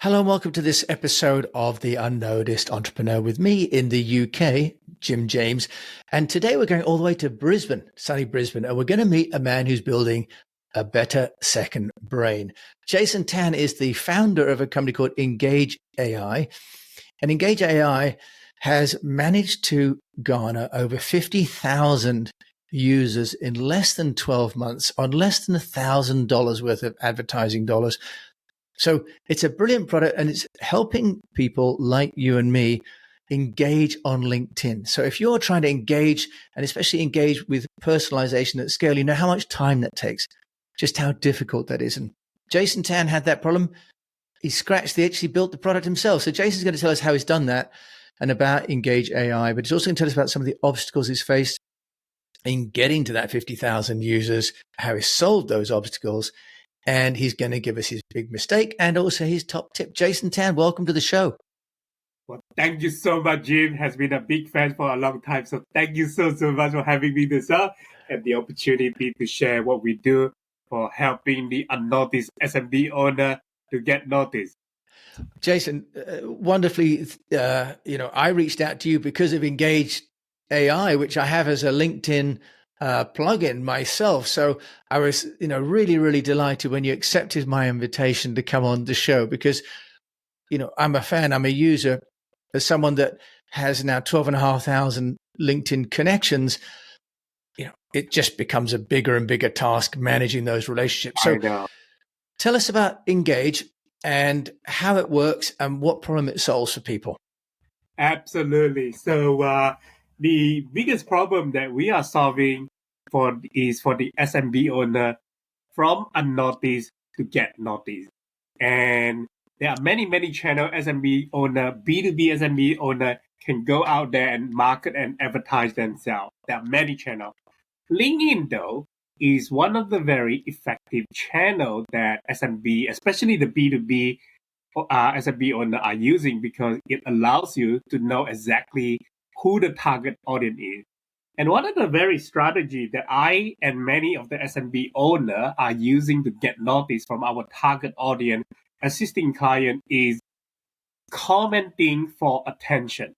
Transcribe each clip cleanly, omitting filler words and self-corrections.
Hello and welcome to this episode of The Unnoticed Entrepreneur with me in the UK, Jim James. And today we're going all the way to Brisbane, sunny Brisbane, and we're going to meet a man who's building a better second brain. Jason Tan is the founder of a company called Engage AI. And Engage AI has managed to garner over 50,000 users in less than 12 months on less than $1,000 worth of advertising dollars. So it's a brilliant product and it's helping people like you and me engage on LinkedIn. So if you're trying to engage and especially engage with personalization at scale, you know how much time that takes, just how difficult that is. And Jason Tan had that problem. He scratched the itch, he built the product himself. So Jason's going to tell us how he's done that and about Engage AI, but he's also going to tell us about some of the obstacles he's faced in getting to that 50,000 users, how he solved those obstacles. And he's going to give us his big mistake and also his top tip. Jason Tan, welcome to the show. Well, thank you so much, Jim. Has been a big fan for a long time. So thank you so much for having me this up and the opportunity to share what we do for helping the unnoticed SMB owner to get noticed. Jason, wonderfully, I reached out to you because of Engage AI, which I have as a LinkedIn plugin myself. So I was, really, really delighted when you accepted my invitation to come on the show because, I'm a fan, I'm a user, as someone that has now 12,500 LinkedIn connections, it just becomes a bigger and bigger task managing those relationships. So tell us about Engage and how it works and what problem it solves for people. Absolutely. So the biggest problem that we are solving is for the SMB owner from unnoticed to get noticed. And there are many channel SMB owner, B2B SMB owner can go out there and market and advertise themselves. There are many channels. LinkedIn, though, is one of the very effective channels that SMB, especially the B2B SMB owner are using because it allows you to know exactly who the target audience is. And one of the very strategy that I and many of the SMB owner are using to get noticed from our target audience, assisting client is commenting for attention.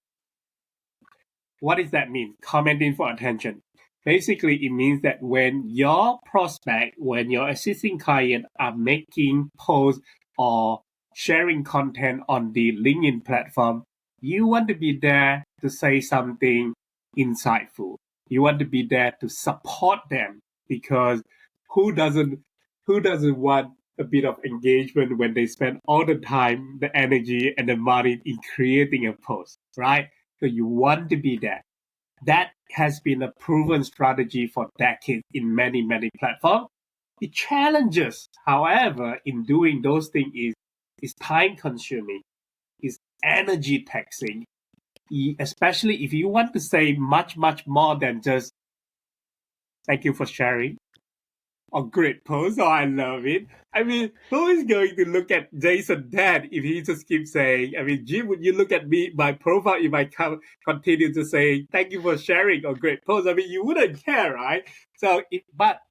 What does that mean? Commenting for attention. Basically, it means that when your prospect, when your existing client are making posts or sharing content on the LinkedIn platform, you want to be there to say something insightful. You want to be there to support them because who doesn't want a bit of engagement when they spend all the time, the energy, and the money in creating a post, right? So you want to be there. That has been a proven strategy for decades in many platforms. The challenges, however, in doing those things is time consuming, is energy taxing, especially if you want to say much more than just thank you for sharing or great post or I love it. I mean, who is going to look at Jason Tan if he just keeps saying, I mean, Jim, would you look at me, my profile, if I continue to say, thank you for sharing or great post? I mean, you wouldn't care, right? So, if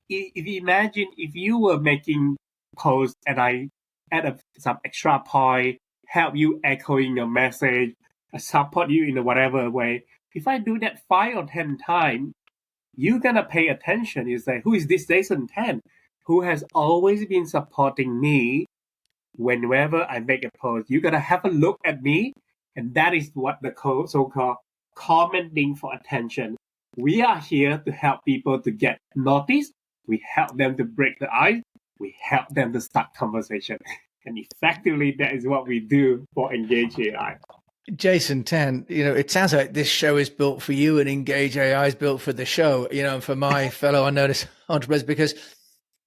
you imagine if you were making posts and I add some extra point, help you echoing your message, support you in whatever way, if I do that 5 or 10 times, you're going to pay attention. You say, who is this Jason Tan who has always been supporting me whenever I make a post? You're going to have a look at me. And that is what the so-called commenting for attention. We are here to help people to get noticed. We help them to break the ice. We help them to start conversation. And effectively, that is what we do for Engage AI. Jason Tan, it sounds like this show is built for you and Engage AI is built for the show, and for my fellow unnoticed entrepreneurs, because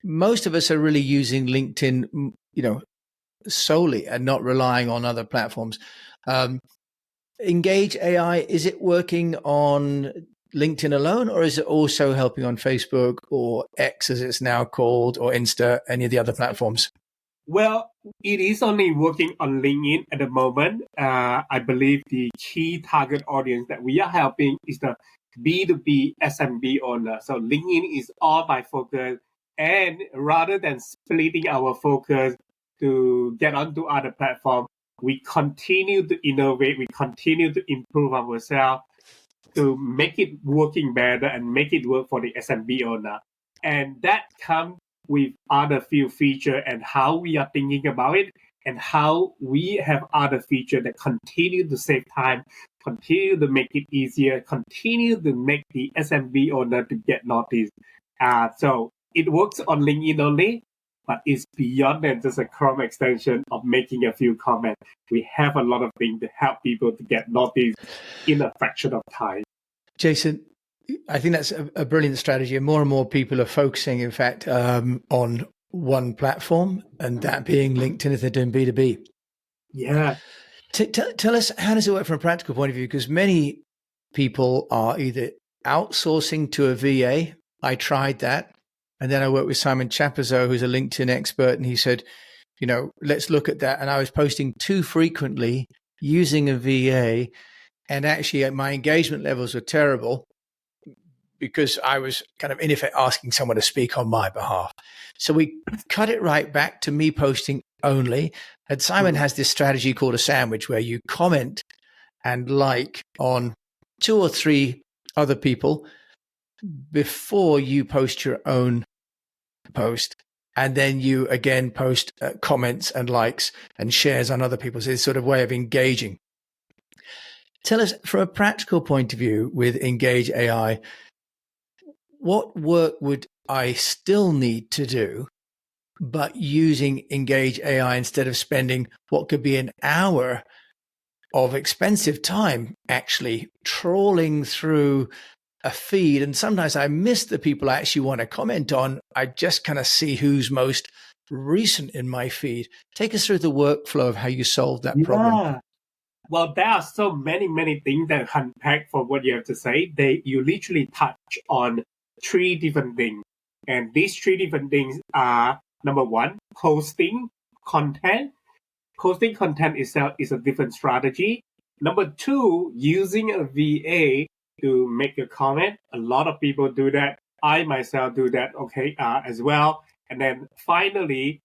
most of us are really using LinkedIn, solely and not relying on other platforms. Engage AI, is it working on LinkedIn alone, or is it also helping on Facebook or X as it's now called, or Insta, any of the other platforms? Well, it is only working on LinkedIn at the moment. I believe the key target audience that we are helping is the B2B SMB owner. So LinkedIn is all my focus. And rather than splitting our focus to get onto other platforms, we continue to innovate, we continue to improve ourselves to make it working better and make it work for the SMB owner. And that comes with other few features and how we are thinking about it and how we have other features that continue to save time, continue to make it easier, continue to make the SMB owner to get noticed. So it works on LinkedIn only, but it's beyond than just a Chrome extension of making a few comments. We have a lot of things to help people to get noticed in a fraction of time. Jason, I think that's a brilliant strategy, and more people are focusing, in fact, on one platform, and that being LinkedIn if they're doing B2B. Yeah. Tell us, how does it work from a practical point of view? Because many people are either outsourcing to a VA. I tried that. And then I worked with Simon Chapazo, who's a LinkedIn expert, and he said, let's look at that. And I was posting too frequently using a VA, and actually my engagement levels were terrible because I was kind of in effect asking someone to speak on my behalf. So we cut it right back to me posting only. And Simon has this strategy called a sandwich, where you comment and like on 2 or 3 other people before you post your own post. And then you again post comments and likes and shares on other people's. It's sort of way of engaging. Tell us, from a practical point of view with Engage AI, what work would I still need to do, but using Engage AI instead of spending what could be an hour of expensive time actually trawling through a feed? And sometimes I miss the people I actually want to comment on. I just kind of see who's most recent in my feed. Take us through the workflow of how you solve that problem. Well, there are so many things that unpack for what you have to say. You literally touch on 3 different things. And these 3 different things are, number 1, posting content. Posting content itself is a different strategy. Number 2, using a VA to make a comment. A lot of people do that. I myself do that, as well. And then finally,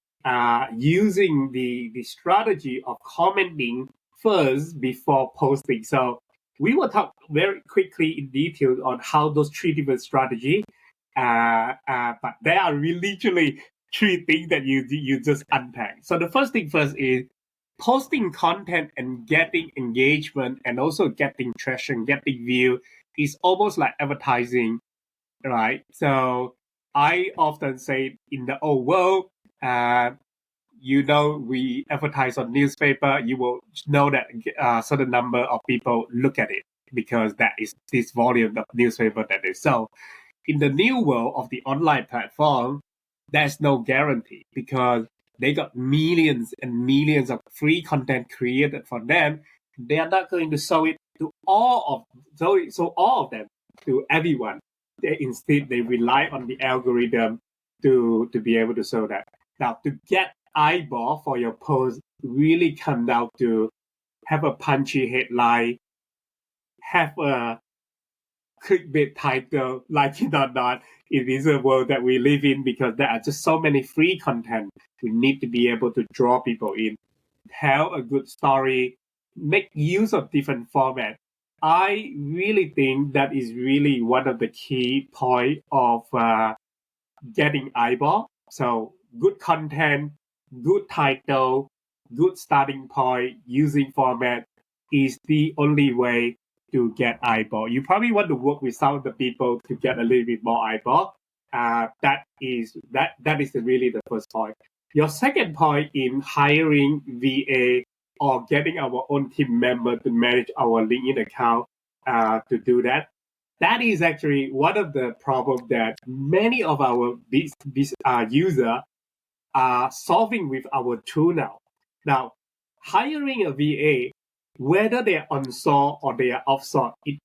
using the strategy of commenting first before posting. So we will talk very quickly in detail on how those 3 different strategies. But there are literally 3 things that you just unpack. So the first thing first is posting content and getting engagement and also getting traction, getting view is almost like advertising, right? So I often say in the old world, we advertise on newspaper, you will know that a certain number of people look at it because that is this volume of newspaper that is. So in the new world of the online platform, there's no guarantee because they got millions and millions of free content created for them. They are not going to show it to all of them to everyone. Instead, they rely on the algorithm to be able to show that. Now, to get eyeball for your post really come down to have a punchy headline, have a clickbait title, like it or not. It is a world that we live in because there are just so many free content. We need to be able to draw people in, tell a good story, make use of different formats. I really think that is really one of the key points of getting eyeball. So good content, good title, good starting point, using format is the only way to get eyeball. You probably want to work with some of the people to get a little bit more eyeball. That is really the first point. Your second point in hiring VA or getting our own team member to manage our LinkedIn account to do that. That is actually one of the problems that many of our users are solving with our tool now. Now, hiring a VA, whether they are onshore or they are offshore, it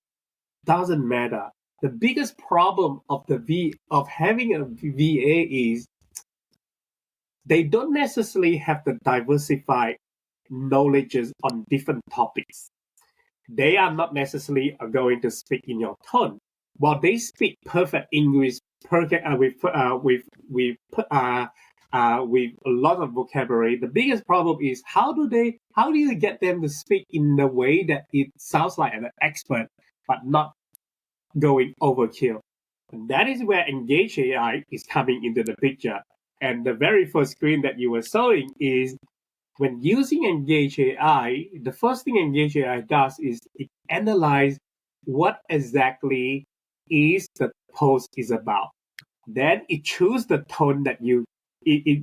doesn't matter. The biggest problem of having a VA is they don't necessarily have the diversified knowledges on different topics. They are not necessarily going to speak in your tone. While they speak perfect English, perfect with with a lot of vocabulary. The biggest problem is how do you get them to speak in a way that it sounds like an expert, but not going overkill? And that is where Engage AI is coming into the picture. And the very first screen that you were showing is when using Engage AI, the first thing Engage AI does is it analyzes what exactly is the post is about. Then it choose the tone that it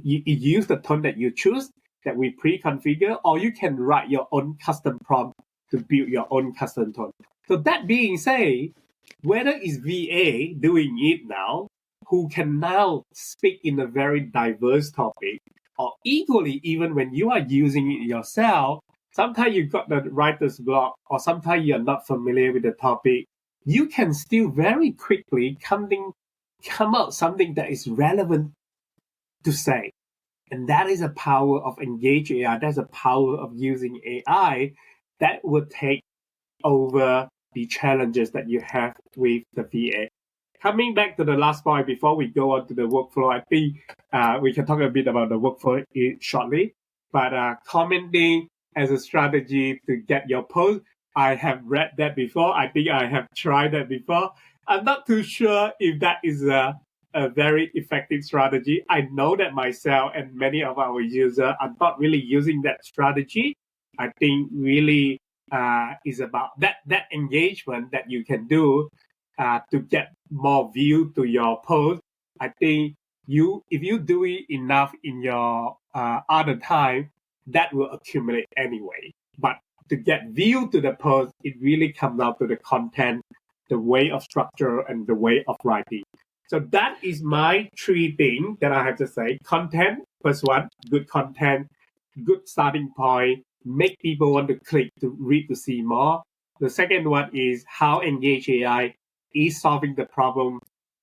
use the tone that you choose that we pre-configure, or you can write your own custom prompt to build your own custom tone. So that being said, whether it's VA doing it now, who can now speak in a very diverse topic, or equally, even when you are using it yourself, sometimes you got the writer's block, or sometimes you're not familiar with the topic, you can still very quickly come out something that is relevant to say. And that is a power of Engage AI. That's a power of using AI that will take over the challenges that you have with the VA. Coming back to the last point before we go on to the workflow, I think we can talk a bit about the workflow shortly. But commenting as a strategy to get your post, I have read that before. I think I have tried that before. I'm not too sure if that is a very effective strategy. I know that myself and many of our users are not really using that strategy. I think really is about that engagement that you can do to get more view to your post. I think if you do it enough in your other time, that will accumulate anyway. But to get view to the post, it really comes down to the content, the way of structure, and the way of writing. So that is my three things that I have to say. Content, first one, good content, good starting point, make people want to click to read to see more. The second one is how Engage AI is solving the problem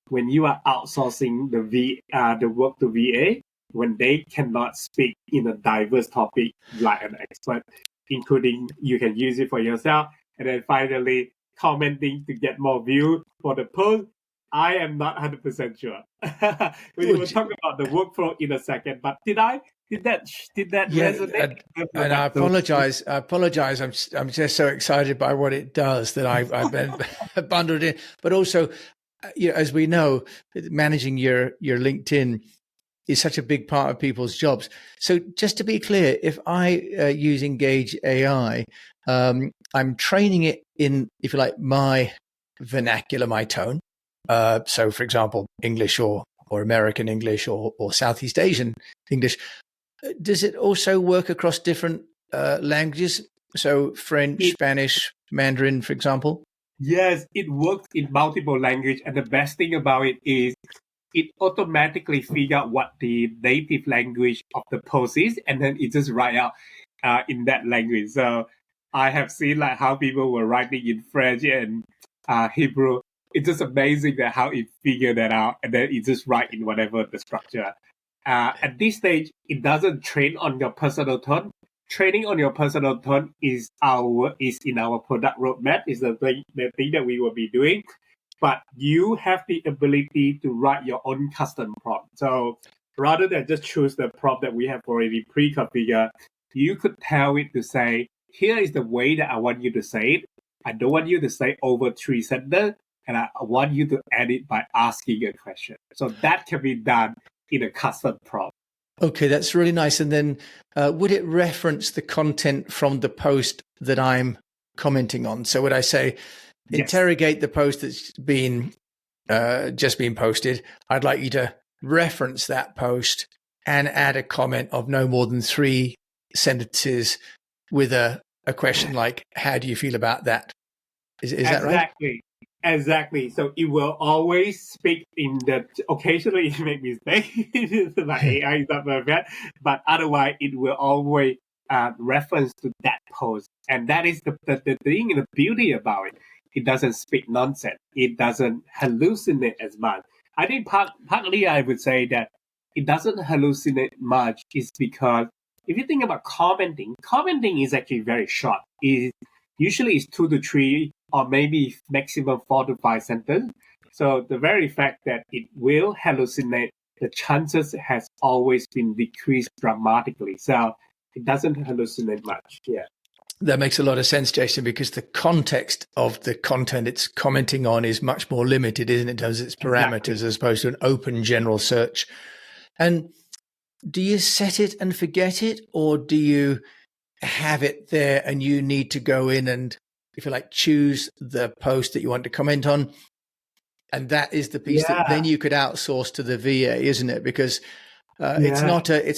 when you are outsourcing the work to VA, when they cannot speak in a diverse topic like an expert, including you can use it for yourself. And then finally, commenting to get more view for the post. I am not 100% sure. We will talk about the workflow in a second, but did that resonate? And I apologize. I'm just so excited by what it does that I've been bundled in. But also, as we know, managing your LinkedIn is such a big part of people's jobs. So just to be clear, if I use Engage AI, I'm training it in, if you like, my vernacular, my tone. So, for example, English or American English or Southeast Asian English. Does it also work across different languages? So French, Spanish, Mandarin, for example? Yes, it works in multiple languages. And the best thing about it is it automatically figures out what the native language of the post is, and then it just write out in that language. So I have seen like how people were writing in French and Hebrew. It's just amazing that how it figured that out, and then it just write in whatever the structure. At this stage, it doesn't train on your personal tone. Training on your personal tone is in our product roadmap. Is the thing that we will be doing. But you have the ability to write your own custom prompt. So rather than just choose the prompt that we have already pre-configured, you could tell it to say, here is the way that I want you to say it. I don't want you to say over 3 sentences, and I want you to add it by asking a question. So that can be done in a custom prompt. Okay, that's really nice. And then would it reference the content from the post that I'm commenting on? So would I say, interrogate the post that's been just been posted. I'd like you to reference that post and add a comment of no more than 3 sentences with a question like, how do you feel about that? Is that right? Exactly. So it will always speak in the, occasionally it make mistakes, like AI is not perfect, but otherwise it will always reference to that post. And that is the thing, the beauty about it. It doesn't speak nonsense. It doesn't hallucinate as much. I think partly I would say that it doesn't hallucinate much is because if you think about commenting is actually very short. Usually it's 2 to 3 or maybe maximum 4 to 5 sentences. So the very fact that it will hallucinate the chances has always been decreased dramatically. So it doesn't hallucinate much. Yeah. That makes a lot of sense, Jason, because the context of the content it's commenting on is much more limited, isn't it, in terms of its parameters, as opposed to an open general search. And do you set it and forget it, or do you have it there and you need to go in and, if you like, choose the post that you want to comment on? And that is the piece that then you could outsource to the VA, isn't it? Because it's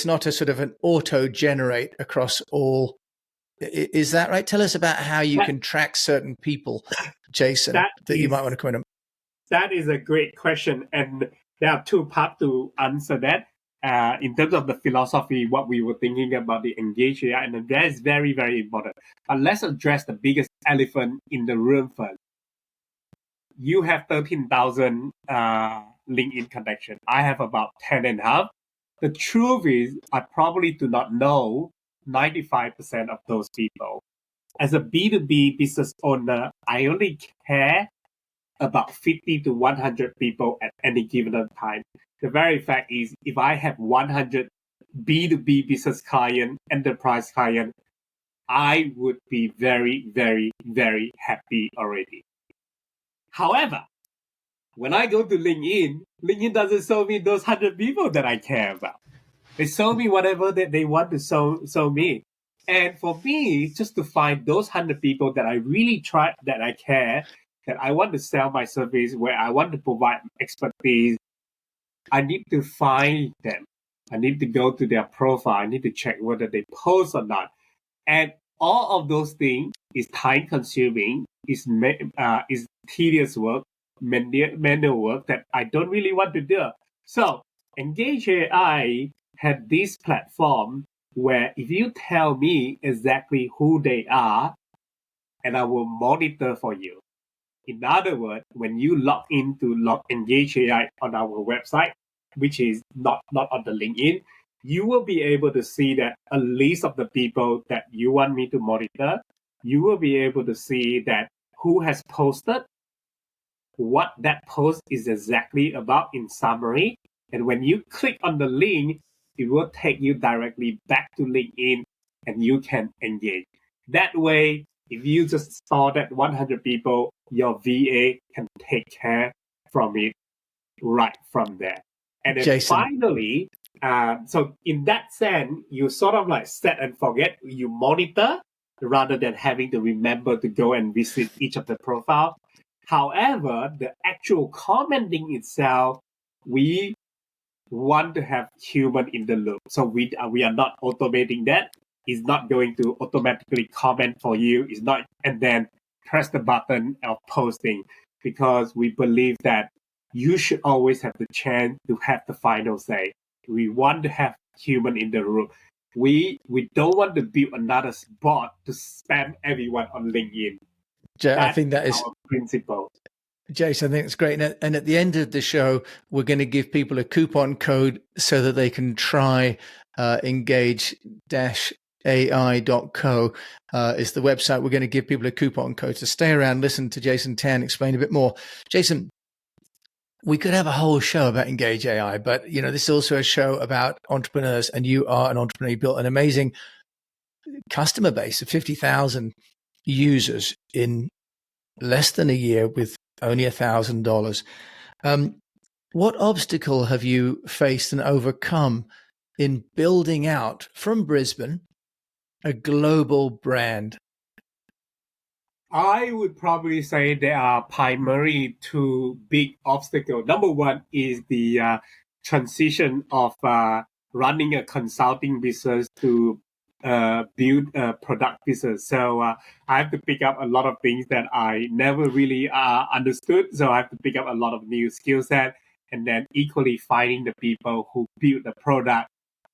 not a sort of an auto generate across all. Is that right? Tell us about how you can track certain people, Jason, that you might want to comment on. That is a great question. And there are two parts to answer that. In terms of the philosophy, what we were thinking about the Engage AI, and that is very, very important. But let's address the biggest elephant in the room first. You have 13,000 LinkedIn connections. I have about 10.5. The truth is, I probably do not know 95% of those people. As a B2B business owner, I only care about 50 to 100 people at any given time. The very fact is, if I have 100 B2B business client, enterprise client, I would be very, very, very happy already. However, when I go to LinkedIn, LinkedIn doesn't show me those 100 people that I care about. They show me whatever that they want to show me. And for me, just to find those 100 people that I really try, that I care, that I want to sell my service, where I want to provide expertise, I need to find them. I need to go to their profile. I need to check whether they post or not. And all of those things is time consuming, is tedious work, manual work that I don't really want to do. So Engage AI had this platform where if you tell me exactly who they are, and I will monitor for you. In other words, when you log Engage AI on our website, which is not on the LinkedIn, you will be able to see that a list of the people that you want me to monitor. You will be able to see that who has posted, what that post is exactly about in summary. And when you click on the link, it will take you directly back to LinkedIn and you can engage. That way, if you just saw that 100 people, your VA can take care from it right from there. And then Jason, finally, so in that sense, you sort of like set and forget, you monitor rather than having to remember to go and visit each of the profile. However, the actual commenting itself, we want to have human in the loop. So we are not automating that. It's not going to automatically comment for you. It's not, and then press the button of posting, because we believe that you should always have the chance to have the final say. We want to have human in the room. We don't want to build another bot to spam everyone on LinkedIn. I think that is our principle. Jason, I think it's great. And at the end of the show, we're going to give people a coupon code so that they can try engage-ai.co is the website. We're going to give people a coupon code. So stay around, listen to Jason Tan explain a bit more. Jason, we could have a whole show about Engage AI, but this is also a show about entrepreneurs, and you are an entrepreneur. You built an amazing customer base of 50,000 users in less than a year with only $1,000. What obstacle have you faced and overcome in building out from Brisbane a global brand? I would probably say there are primarily two big obstacles. Number one is the transition of running a consulting business to build a product business. So I have to pick up a lot of things that I never really understood. So I have to pick up a lot of new skill set, and then equally finding the people who build the product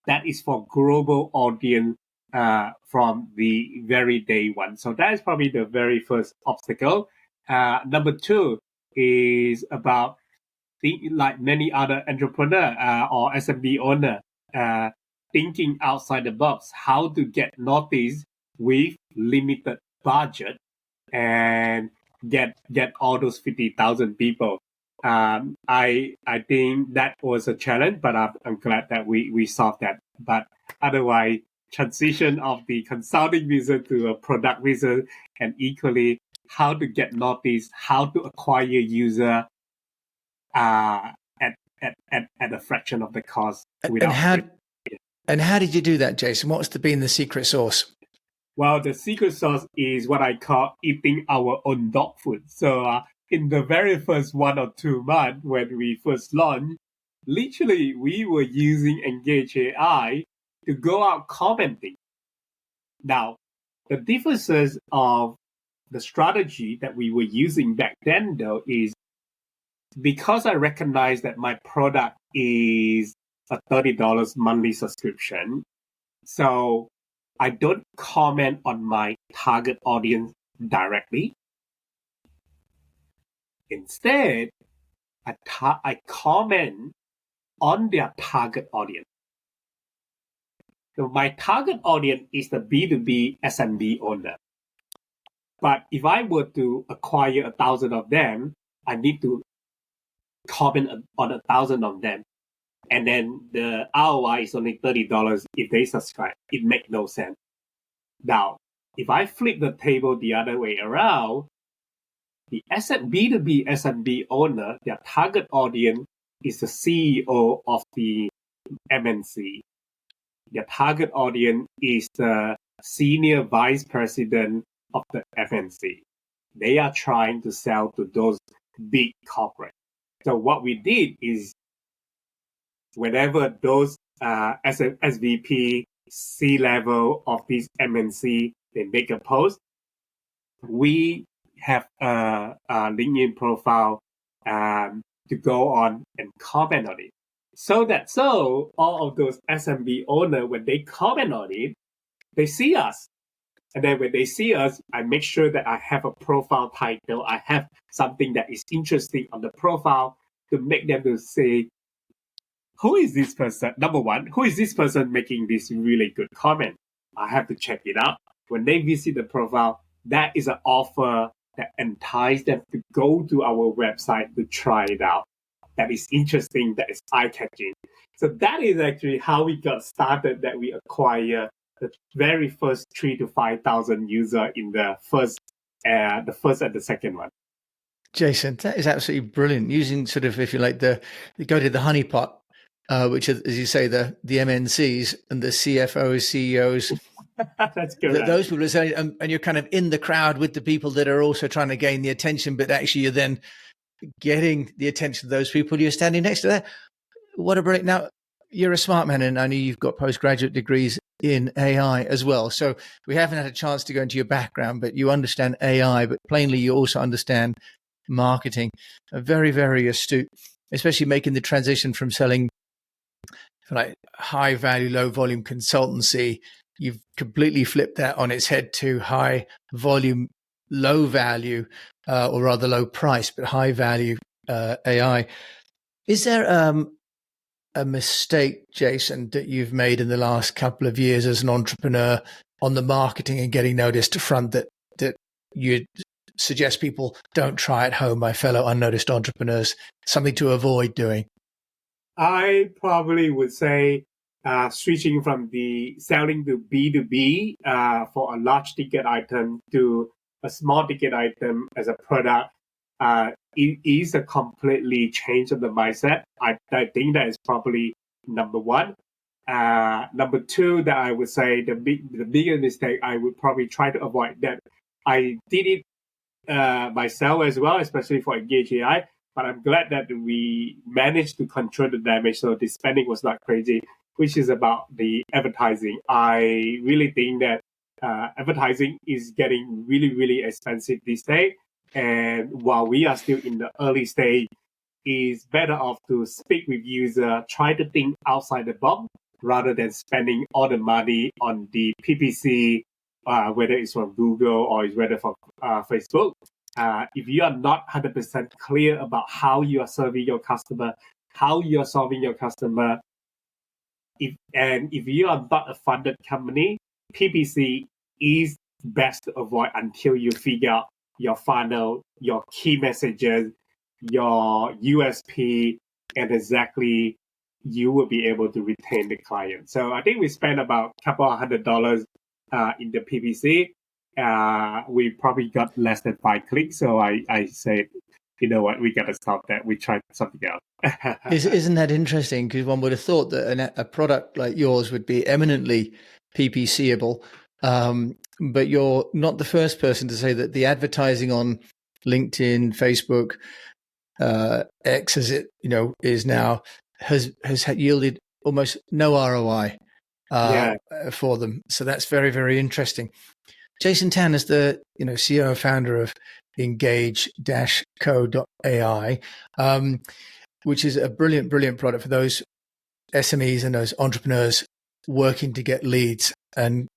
that is for global audience from the very day one. So that is probably the very first obstacle. Number two is about like many other entrepreneur or SMB owner, thinking outside the box, how to get noticed with limited budget and get all those 50,000 people. I think that was a challenge, but I'm glad that we solved that. But otherwise, transition of the consulting business to a product business, and equally how to get noticed, how to acquire user, uh, at a fraction of the cost And without. how did you do that, Jason? What's been the secret sauce? Well, the secret sauce is what I call eating our own dog food. So in the very first 1 or 2 months when we first launched, literally we were using Engage AI to go out commenting. Now, the differences of the strategy that we were using back then, though, is because I recognize that my product is a $30 monthly subscription. So I don't comment on my target audience directly. Instead, I comment on their target audience. So my target audience is the B2B SMB owner. But if I were to acquire 1,000 of them, I need to comment on 1,000 of them. And then the ROI is only $30 if they subscribe. It makes no sense. Now, if I flip the table the other way around, the B2B SMB owner, their target audience is the CEO of the MNC. Their target audience is the senior vice president of the FNC. They are trying to sell to those big corporates. So what we did is whenever those SVP, C-level of this MNC, they make a post, we have a LinkedIn profile to go on and comment on it. So all of those SMB owners, when they comment on it, they see us. And then when they see us, I make sure that I have a profile title. I have something that is interesting on the profile to make them to say, who is this person? Number one, who is this person making this really good comment? I have to check it out. When they visit the profile, that is an offer that entices them to go to our website to try it out. That is interesting, that is eye-catching. So that is actually how we got started, that we acquire the very first 3,000 to 5,000 users in the first and the second one. Jason, that is absolutely brilliant. Using sort of, if you like, go to the honeypot, which is, as you say, the MNCs and the CFOs, CEOs. That's good. Those people are saying, and you're kind of in the crowd with the people that are also trying to gain the attention, but actually you're then getting the attention of those people you're standing next to there. What a brilliant. Now, you're a smart man, and I know you've got postgraduate degrees in AI as well. So we haven't had a chance to go into your background, but you understand AI, but plainly you also understand marketing. Very, very astute, especially making the transition from selling like high value, low volume consultancy. You've completely flipped that on its head to high volume, low value, or rather low price, but high value AI. Is there a mistake, Jason, that you've made in the last couple of years as an entrepreneur on the marketing and getting noticed front that you suggest people don't try at home, my fellow unnoticed entrepreneurs, something to avoid doing? I probably would say switching from the selling to B2B for a large ticket item to a small ticket item as a product, it is a completely change of the mindset. I think that is probably number one. Number two, that I would say the biggest mistake I would probably try to avoid, that I did it myself as well, especially for Engage AI. But I'm glad that we managed to control the damage, so the spending was not crazy, which is about the advertising. I really think that advertising is getting really, really expensive these days. And while we are still in the early stage, it's better off to speak with user, try to think outside the box, rather than spending all the money on the PPC, whether it's from Google or it's whether from Facebook. If you are not 100% clear about how you are serving your customer, how you are solving your customer, if you are not a funded company, PPC is best to avoid until you figure out your funnel, your key messages, your USP, and exactly you will be able to retain the client. So I think we spent about a couple of $100 in the PPC. We probably got less than 5 clicks. So I said, you know what, we got to stop that. We tried something else. Isn't that interesting? Because one would have thought that a product like yours would be eminently PPCable. But you're not the first person to say that the advertising on LinkedIn, Facebook, X, as it is now, has yielded almost no ROI for them. So that's very, very interesting. Jason Tan is the CEO and founder of Engage-Co.ai, which is a brilliant product for those SMEs and those entrepreneurs working to get leads and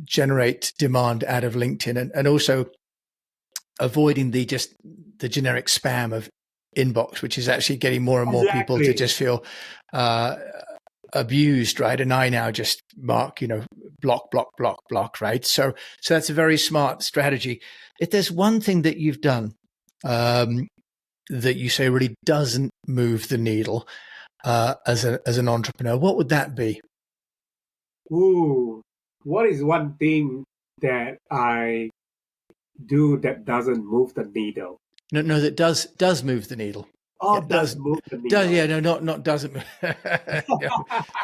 generate demand out of LinkedIn, and also avoiding the generic spam of inbox, which is actually getting more and more people to just feel abused, right? And I now just mark, block, right? So that's a very smart strategy. If there's one thing that you've done that you say really doesn't move the needle as an entrepreneur, what would that be? Ooh, what is one thing that I do that doesn't move the needle? No, that does move the needle. Oh, yeah, does move the needle. Not doesn't move.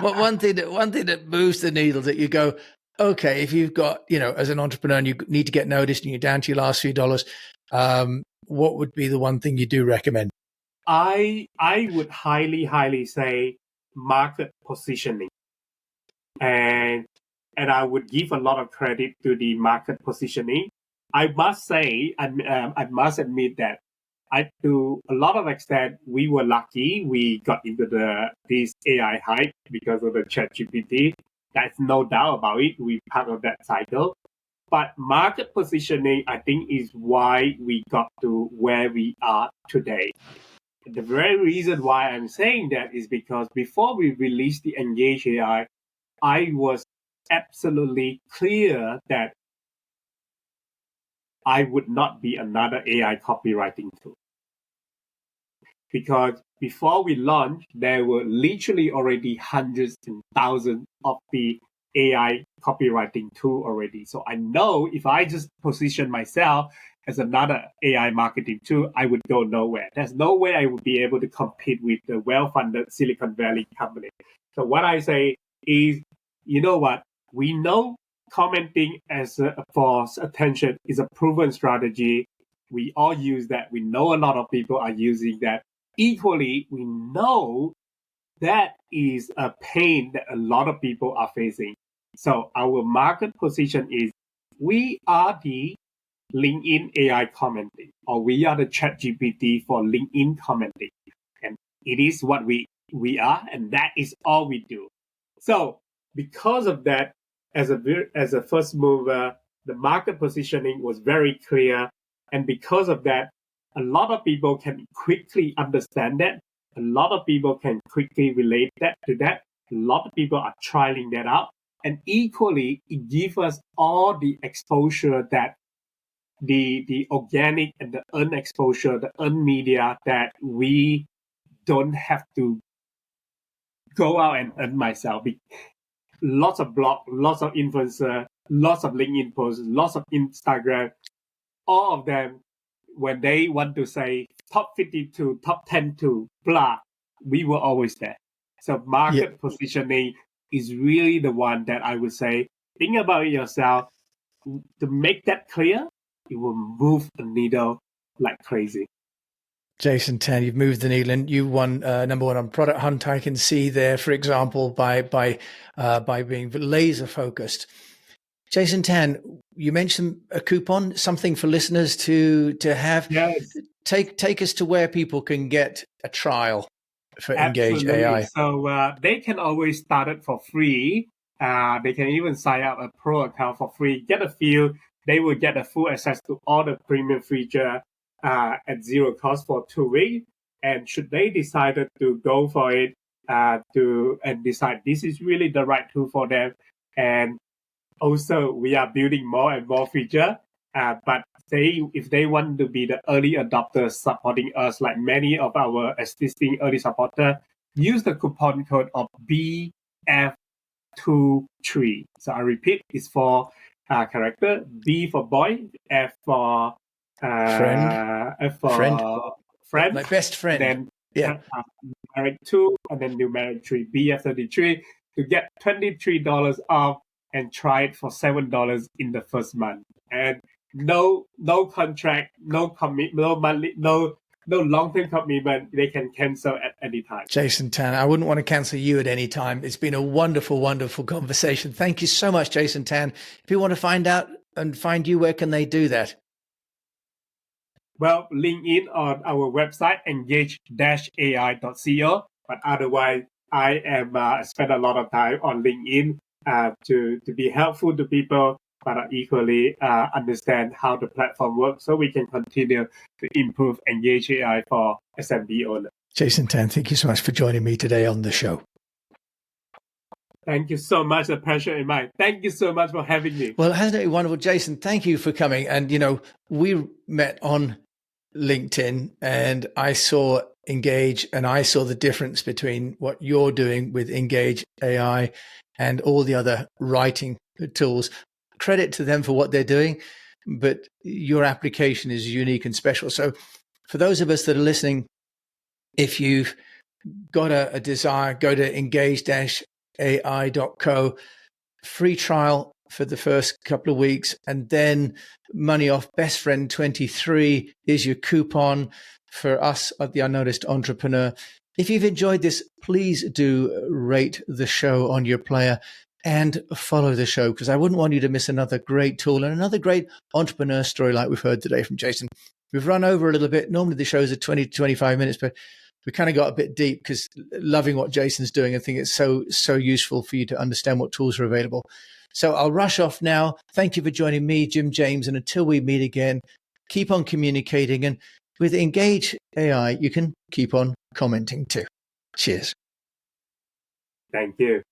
One thing that moves the needle that you go, okay, if you've got, as an entrepreneur and you need to get noticed and you're down to your last few dollars, what would be the one thing you do recommend? I would highly say market positioning, and I would give a lot of credit to the market positioning. I must say, I must admit that to a lot of extent, we were lucky. We got into this AI hype because of the ChatGPT. There's no doubt about it. We're part of that cycle. But market positioning, I think, is why we got to where we are today. The very reason why I'm saying that is because before we released the Engage AI, I was absolutely clear that I would not be another AI copywriting tool. Because before we launched, there were literally already hundreds and thousands of the AI copywriting tool already. So I know if I just position myself as another AI marketing tool, I would go nowhere. There's no way I would be able to compete with the well-funded Silicon Valley company. So what I say is, you know what? We know commenting for attention is a proven strategy. We all use that. We know a lot of people are using that. Equally, we know that is a pain that a lot of people are facing. So our market position is we are the LinkedIn AI commenting, or we are the ChatGPT for LinkedIn commenting. And it is what we are, and that is all we do. So because of that, as a first mover, the market positioning was very clear. And because of that, a lot of people can quickly understand that. A lot of people can quickly relate to that. A lot of people are trying that out. And equally, it gives us all the exposure that the organic and the earned exposure, the earned media that we don't have to go out and earn myself. Lots of blog, lots of influencer, lots of LinkedIn posts, lots of Instagram, all of them, when they want to say top 50 to top 10 to blah, we were always there. So market positioning is really the one that I would say, think about it yourself. To make that clear, it will move the needle like crazy. Jason Tan, you've moved the needle, and you won number one on Product Hunt. I can see there, for example, by being laser focused. Jason Tan, you mentioned a coupon, something for listeners to have. Yes. Take us to where people can get a trial for Engage Absolutely. AI. So they can always start it for free. They can even sign up a pro account for free, get a feel. They will get a full access to all the premium feature at zero cost for 2 weeks. And should they decide to go for it and decide this is really the right tool for them, and also we are building more and more feature, but if they want to be the early adopters supporting us, like many of our existing early supporter, use the coupon code of BF23. So I repeat, it's for character, B for boy, F for friend, my best friend. Then yeah, numeric 2, and then numeric 3, BF33, to get $23 off and try it for $7 in the first month. And no contract, no commit, no monthly, no long-term commitment. They can cancel at any time. Jason Tan, I wouldn't want to cancel you at any time. It's been a wonderful, wonderful conversation. Thank you so much, Jason Tan. If you want to find out and find you, where can they do that? Well, LinkedIn on our website, engage-ai.co. But otherwise, I spend a lot of time on LinkedIn to be helpful to people, but equally understand how the platform works, so we can continue to improve Engage AI for SMB owners. Jason Tan, thank you so much for joining me today on the show. Thank you so much. A pleasure in mine. Thank you so much for having me. Well, hasn't it been wonderful? Jason, thank you for coming. And, we met on LinkedIn and I saw Engage and I saw the difference between what you're doing with Engage AI and all the other writing tools. Credit to them for what they're doing, but your application is unique and special. So for those of us that are listening, if you've got a desire, go to engage-ai.co, free trial for the first couple of weeks, and then money off. Best Friend 23 is your coupon for us at the Unnoticed Entrepreneur. If you've enjoyed this, please do rate the show on your player and follow the show, because I wouldn't want you to miss another great tool and another great entrepreneur story like we've heard today from Jason. We've run over a little bit. Normally the shows are 20 to 25 minutes, but we kind of got a bit deep because loving what Jason's doing. I think it's so useful for you to understand what tools are available. So I'll rush off now. Thank you for joining me, Jim James. And until we meet again, keep on communicating. And with Engage AI, you can keep on commenting too. Cheers. Thank you.